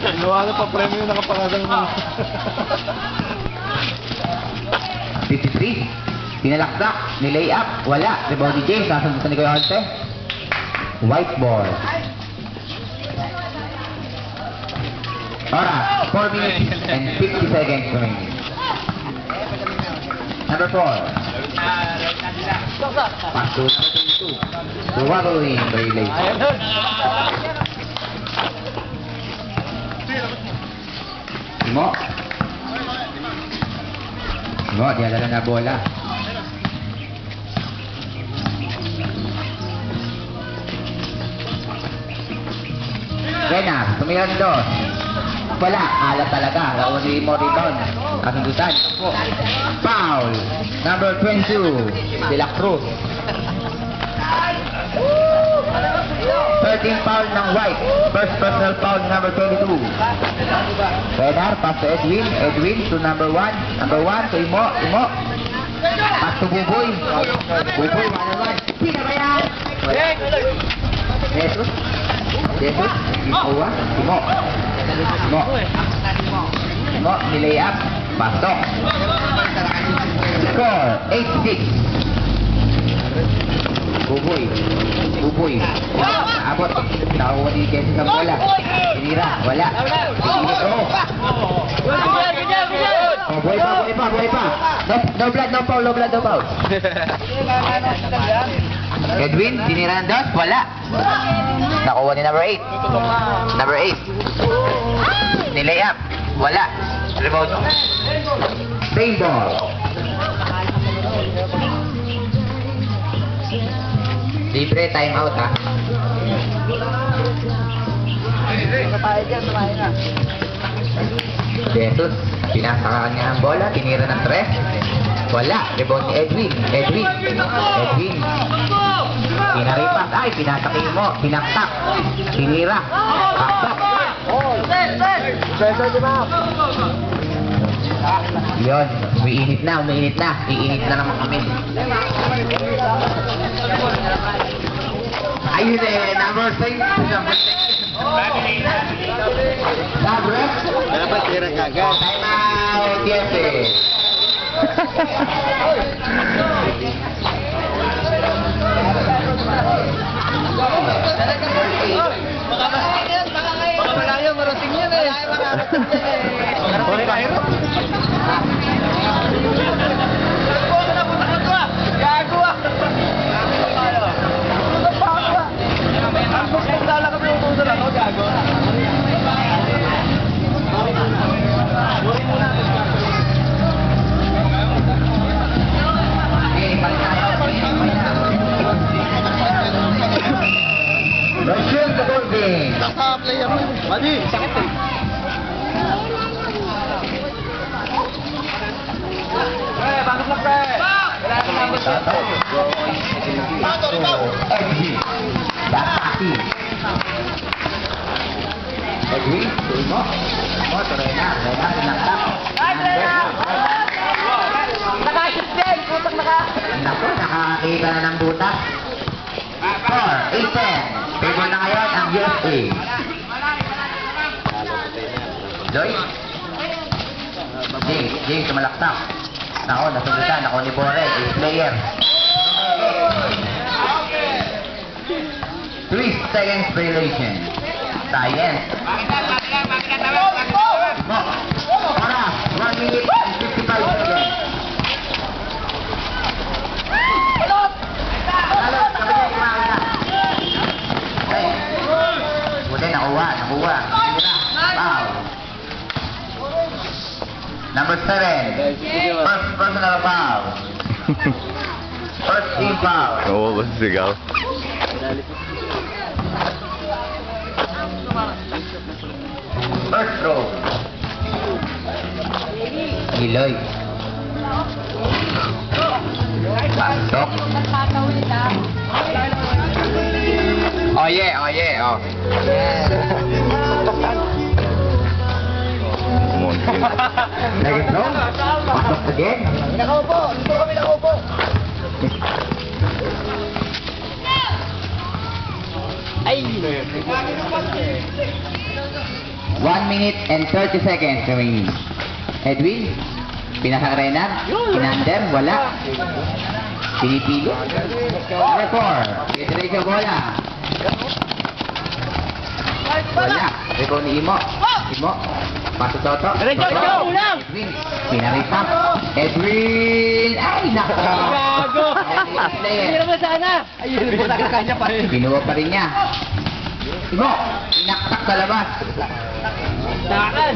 Ginawa na pa premyo yung nakapangalang mo. 53. Pinalaksak, nilay up, wala. Rebound ni James, nasunod ni Kuya Onte. White ball. Oras, 4 minutes and 50 seconds remaining. Number 4. Pass to number 22. Waddling violation. Timo. Timo, diadala na bola. Renas, tumira ng dos. Wala, alat talaga. Launi mo rebound. Kasundutan. Foul. Number 22. De La Cruz. 13 foul ng White. First personal foul number 22. Renar, pass to Edwin. Edwin to number 1. Number 1 to Imo. Imo. Pass to Buboy. Buboy, 1-on-1. Sino ba yan? Jesus. Jesus. Imo. Imo. Imo. Imo, nilay up. Pasok. Score, 8-6. Buboy. Buboy. Abot. Nakuha ni Kessie ng bola. Tinira. Wala. Oh, buhay pa, buhay pa, buhay pa. No blood, no foul, no blood, no foul. Edwin, tinira ng dos. Wala. Nakuha ni number 8. Number 8. Nilay up. Wala. Rebound. Same ball. Libre, time out ha. Jesus, pinasakaan niya ang bola, tinira ng 3. Wala, rebound ni Edwin. Edwin. Edwin. Pinaripas, ay, pinasakay mo, pinaktak. Tinira. Paktak. Yun, umiinit na, umiinit na. Iinit na naman kami. Ayun eh, number 6. Dapat tira kagad. Time out, yes eh. Baka malayo, marating yan eh. Rachel the Golden. Player mo. Madi, sakit eh. Bakit lang pre? Wala na lang siya. Edwin. Dakaki. Edwin, tuloy mo. O, tuloy na. Rena, pinaktak. Nakasip din! Putang naka... Naku, nakakakita na ng butas. 4, 8-10. Favor na ngayon ang USA. Joy? James, malaktak. Nako, nasundutan. Nako ni Bore, ace player. 3 seconds violation. Science. Mo. Oras, 1 minute and 55 seconds. Alot, kami niya kumain na. Okay. Buti, nakuha. Wow. Number 7. First personal foul. First team foul. Oo, basta sigaw. First throw. Giloy. Pasok. Oh yeah, oh yeah, oh. Monkey. Lagi throw. Pasok again. Nakaupo! Dito kami nakaupo! Ay! 1 minute and 30 seconds remaining. Edwin, pinaka-Renar, Pinander, wala. Pinipili. Number 4, Diretso bola. Wala. Rebo ni Imo. Imo. Paso Toto. Diretso, Toto. go! Ulang! Edwin. Pinarita. Edwin! Ay, nako! Gago! Hindi naman sana! Ayun, hindi nakakanya pa. Binuwa pa rin niya. Imo. Pinaktak sa labas. Dakan!